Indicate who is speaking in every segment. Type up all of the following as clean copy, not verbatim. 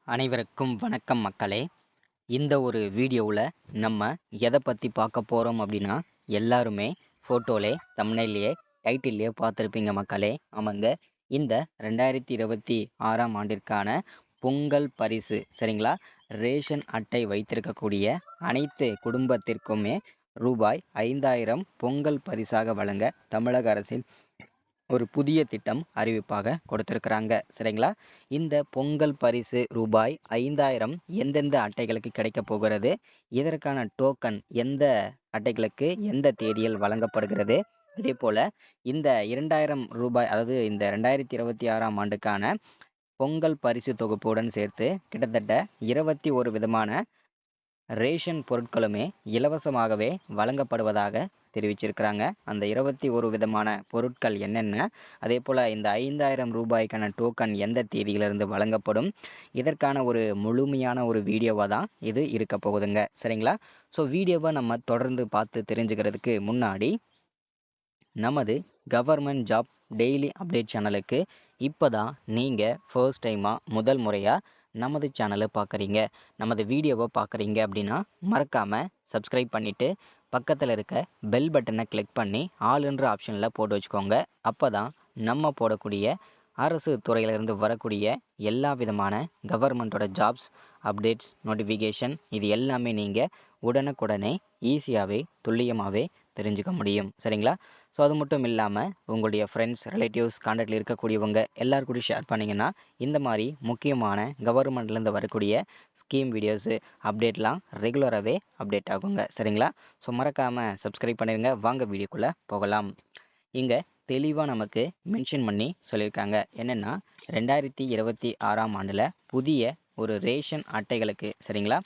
Speaker 1: அனைவருக்கும் வணக்கம் மக்களே. இந்த ஒரு வீடியோவில் நம்ம எதை பற்றி பார்க்க போகிறோம் அப்படின்னா, எல்லாருமே ஃபோட்டோலே தம்ப்நெயில்லையே டைட்டில்லையே பார்த்துருப்பீங்க மக்களே. ஆமாங்க, இந்த 2026ஆம் ஆண்டிற்கான பொங்கல் பரிசு சரிங்களா, ரேஷன் அட்டை வைத்திருக்கக்கூடிய அனைத்து குடும்பத்திற்குமே ரூபாய் 5000 பொங்கல் பரிசாக வழங்க தமிழக அரசின் ஒரு புதிய திட்டம் அறிவிப்பாக கொடுத்திருக்கிறாங்க சரிங்களா. இந்த பொங்கல் பரிசு ரூபாய் 5000 எந்தெந்த அட்டைகளுக்கு கிடைக்க போகிறது, இதற்கான டோக்கன் எந்த அட்டைகளுக்கு எந்த தேதியில் வழங்கப்படுகிறது, அதே போல இந்த 2000 ரூபாய், அதாவது இந்த 2026ஆம் ஆண்டுக்கான பொங்கல் பரிசு தொகுப்புடன் சேர்த்து கிட்டத்தட்ட 21 விதமான ரேஷன் பொருட்களுமே இலவசமாகவே வழங்கப்படுவதாக தெரிவிச்சிருக்கிறாங்க. அந்த 21 விதமான பொருட்கள் என்னென்ன, அதே போல் இந்த 5000 ரூபாய்க்கான டோக்கன் எந்த தேதியிலிருந்து வழங்கப்படும், இதற்கான ஒரு முழுமையான ஒரு வீடியோவாக தான் இது இருக்க போகுதுங்க சரிங்களா. ஸோ வீடியோவை நம்ம தொடர்ந்து பார்த்து தெரிஞ்சுக்கிறதுக்கு முன்னாடி, நமது கவர்மெண்ட் ஜாப் டெய்லி அப்டேட் சேனலுக்கு இப்போ தான் நீங்கள் ஃபர்ஸ்ட் டைமாக முதல் முறையாக நமது சேனலை பார்க்குறீங்க, நமது வீடியோவை பார்க்குறீங்க அப்படின்னா மறக்காமல் சப்ஸ்கிரைப் பண்ணிவிட்டு பக்கத்தில் இருக்க பெல் பட்டனை கிளிக் பண்ணி ஆல்ன்ற ஆப்ஷனில் போட்டு வச்சுக்கோங்க. அப்போ தான் நம்ம போடக்கூடிய அரசு துறையிலிருந்து வரக்கூடிய எல்லா விதமான கவர்மெண்ட்டோட ஜாப்ஸ் அப்டேட்ஸ் நோட்டிஃபிகேஷன் இது எல்லாமே நீங்கள் உடனுக்குடனே ஈஸியாகவே துல்லியமாகவே தெரிஞ்சுக்க முடியும் சரிங்களா. ஸோ அது மட்டும் இல்லாமல் உங்களுடைய ஃப்ரெண்ட்ஸ் ரிலேட்டிவ்ஸ் கான்டாக்டில் இருக்கக்கூடியவங்க எல்லாருக்கூடையும் ஷேர் பண்ணிங்கன்னா இந்த மாதிரி முக்கியமான கவர்மெண்ட்லேருந்து வரக்கூடிய ஸ்கீம் வீடியோஸு அப்டேட்லாம் ரெகுலராகவே அப்டேட் ஆகுங்க சரிங்களா. ஸோ மறக்காமல் சப்ஸ்கிரைப் பண்ணிடுங்க. வாங்க வீடியோக்குள்ளே போகலாம். இங்கே தெளிவாக நமக்கு மென்ஷன் பண்ணி சொல்லியிருக்காங்க. என்னென்னா 2026ஆம் ஆண்டில் புதிய ஒரு ரேஷன் அட்டைகளுக்கு சரிங்களா,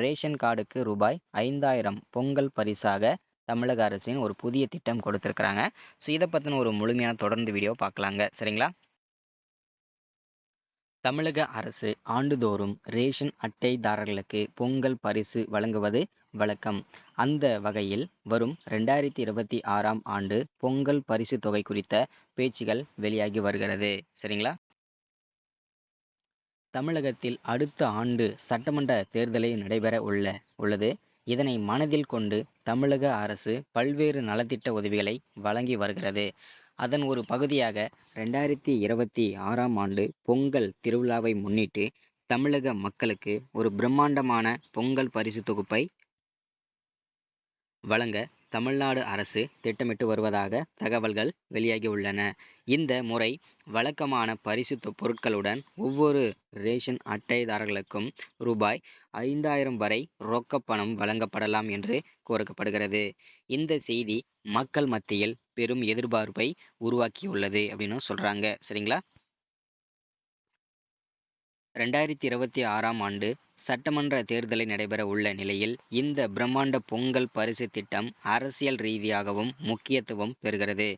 Speaker 1: ரேஷன் கார்டுக்கு ரூபாய் 5000 பொங்கல் பரிசாக தமிழக அரசின் ஒரு புதிய திட்டம் கொடுத்துருக்குறாங்க. ஸோ இதை பற்றின ஒரு முழுமையான தொடர்ந்து வீடியோ பார்க்கலாங்க சரிங்களா. தமிழக அரசு ஆண்டுதோறும் ரேஷன் அட்டைதாரர்களுக்கு பொங்கல் பரிசு வழங்குவது வழக்கம். அந்த வகையில் வரும் 2026ஆம் ஆண்டு பொங்கல் பரிசு தொகை குறித்த பேச்சுகள் வெளியாகி வருகிறது சரிங்களா. தமிழகத்தில் அடுத்த ஆண்டு சட்டமன்ற தேர்தலை நடைபெற உள்ளது. இதனை மனதில் கொண்டு தமிழக அரசு பல்வேறு நலத்திட்ட உதவிகளை வழங்கி வருகிறது. அதன் ஒரு பகுதியாக 2026ஆம் ஆண்டு பொங்கல் திருவிழாவை முன்னிட்டு தமிழக மக்களுக்கு ஒரு பிரம்மாண்டமான பொங்கல் பரிசு தொகுப்பை வழங்க தமிழ்நாடு அரசு திட்டமிட்டு வருவதாக தகவல்கள் வெளியாகியுள்ளன. இந்த முறை வழக்கமான பரிசு பொருட்களுடன் ஒவ்வொரு ரேஷன் அட்டைதாரர்களுக்கும் ரூபாய் 5000 வரை ரொக்கப்பணம் வழங்கப்படலாம் என்று கூறப்படுகிறது. இந்த செய்தி மக்கள் மத்தியில் பெரும் எதிர்பார்ப்பை உருவாக்கியுள்ளது அப்படின்னு சொல்றாங்க சரிங்களா. 2026ஆம் ஆண்டு சட்டமன்ற தேர்தலை நடைபெற உள்ள நிலையில் இந்த பிரம்மாண்ட பொங்கல் பரிசு திட்டம் அரசியல் ரீதியாகவும் முக்கியத்துவம் பெறுகிறது.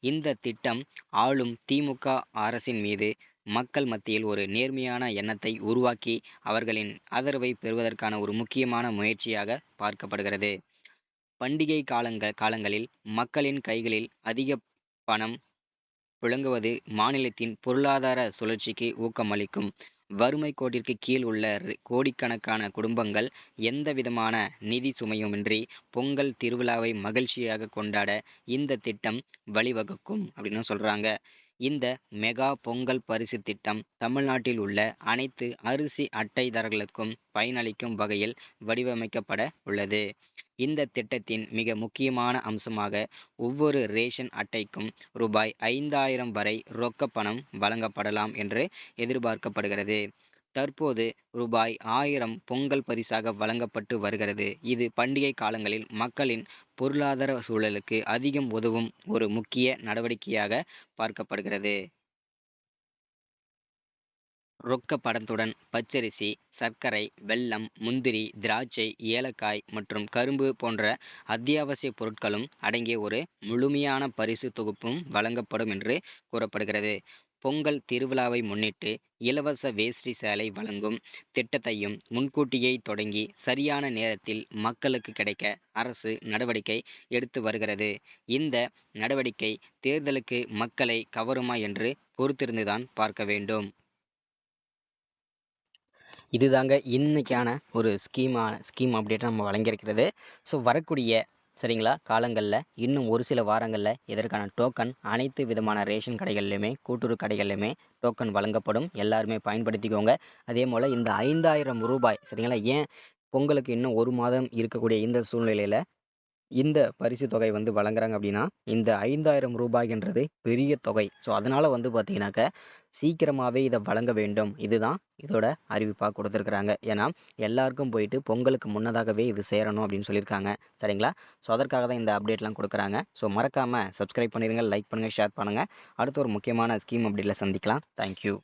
Speaker 1: இந்த திட்டம் ஆளும் திமுக அரசின் மீது மக்கள் மத்தியில் ஒரு நேர்மையான எண்ணத்தை உருவாக்கி அவர்களின் ஆதரவை பெறுவதற்கான ஒரு முக்கியமான முயற்சியாக பார்க்கப்படுகிறது. பண்டிகை காலங்களில் மக்களின் கைகளில் அதிக பணம் புழங்குவது மாநிலத்தின் பொருளாதார சுழற்சிக்கு ஊக்கமளிக்கும். வறுமை கோட்டிற்கு கீழ் உள்ள கோடிக்கணக்கான குடும்பங்கள் எந்த விதமான நிதி சுமையுமின்றி பொங்கல் திருவிழாவை மகிழ்ச்சியாக கொண்டாட இந்த திட்டம் வழிவகுக்கும் அப்படின்னு சொல்றாங்க. இந்த மெகா பொங்கல் பரிசு திட்டம் தமிழ்நாட்டில் உள்ள அனைத்து அரிசி அட்டைதாரர்களுக்கும் பயனளிக்கும் வகையில் வடிவமைக்கப்பட உள்ளது. இந்த திட்டத்தின் மிக முக்கியமான அம்சமாக ஒவ்வொரு ரேஷன் அட்டைக்கும் ரூபாய் 5000 வரை ரொக்க பணம் வழங்கப்படலாம் என்று எதிர்பார்க்கப்படுகிறது. தற்போது ரூபாய் 1000 பொங்கல் பரிசாக வழங்கப்பட்டு வருகிறது. இது பண்டிகை காலங்களில் மக்களின் பொருளாதார சூழலுக்கு அதிகம் உதவும் ஒரு முக்கிய நடவடிக்கையாக பார்க்கப்படுகிறது. ரொக்க பணத்துடன் பச்சரிசி, சர்க்கரை, வெல்லம், முந்திரி, திராட்சை, ஏலக்காய் மற்றும் கரும்பு போன்ற அத்தியாவசிய பொருட்களும் அடங்கிய ஒரு முழுமையான பரிசு தொகுப்பும் வழங்கப்படும் என்று கூறப்படுகிறது. பொங்கல் திருவிழாவை முன்னிட்டு இலவச வேஷ்டி சேலை வழங்கும் திட்டத்தையும் முன்கூட்டியே தொடங்கி சரியான நேரத்தில் மக்களுக்கு கிடைக்க அரசு நடவடிக்கை எடுத்து வருகிறது. இந்த நடவடிக்கை தேர்தலுக்கு மக்களை கவருமா என்று பொறுத்திருந்துதான் பார்க்க வேண்டும். இதுதாங்க இன்னைக்கான ஒரு ஸ்கீம் அப்டேட் நம்ம வழங்கியிருக்கிறது. ஸோ வரக்கூடிய சரிங்களா காலங்களில் இன்னும் ஒரு சில வாரங்களில் இதற்கான டோக்கன் அனைத்து விதமான ரேஷன் கடைகள்லையுமே கூட்டுறவு கடைகள்லையுமே டோக்கன் வழங்கப்படும். எல்லாருமே பயன்படுத்திக்கோங்க. அதே போல் இந்த 5000 ரூபாய் சரிங்களா, ஏன் பொங்கலுக்கு இன்னும் ஒரு மாதம் இருக்கக்கூடிய இந்த சூழ்நிலையில் இந்த பரிசு தொகை வந்து வழங்குறாங்க அப்படின்னா, இந்த 5000 ரூபாய்ன்றது பெரிய தொகை. ஸோ அதனால வந்து பார்த்தீங்கன்னாக்க சீக்கிரமாகவே இதை வழங்க வேண்டும். இதுதான் இதோட அறிவிப்பாக கொடுத்துருக்குறாங்க. ஏன்னா எல்லாருக்கும் போயிட்டு பொங்கலுக்கு முன்னதாகவே இது சேரணும் அப்படின்னு சொல்லியிருக்காங்க. சரிங்களா? ஸோ அதற்காக தான் இந்த அப்டேட்லாம் கொடுக்குறாங்க. ஸோ மறக்காமல் சப்ஸ்கிரைப் பண்ணிடுங்க, லைக் பண்ணுங்கள், ஷேர் பண்ணுங்கள். அடுத்த ஒரு முக்கியமான ஸ்கீம் அப்டேட்டில் சந்திக்கலாம். தேங்க்யூ.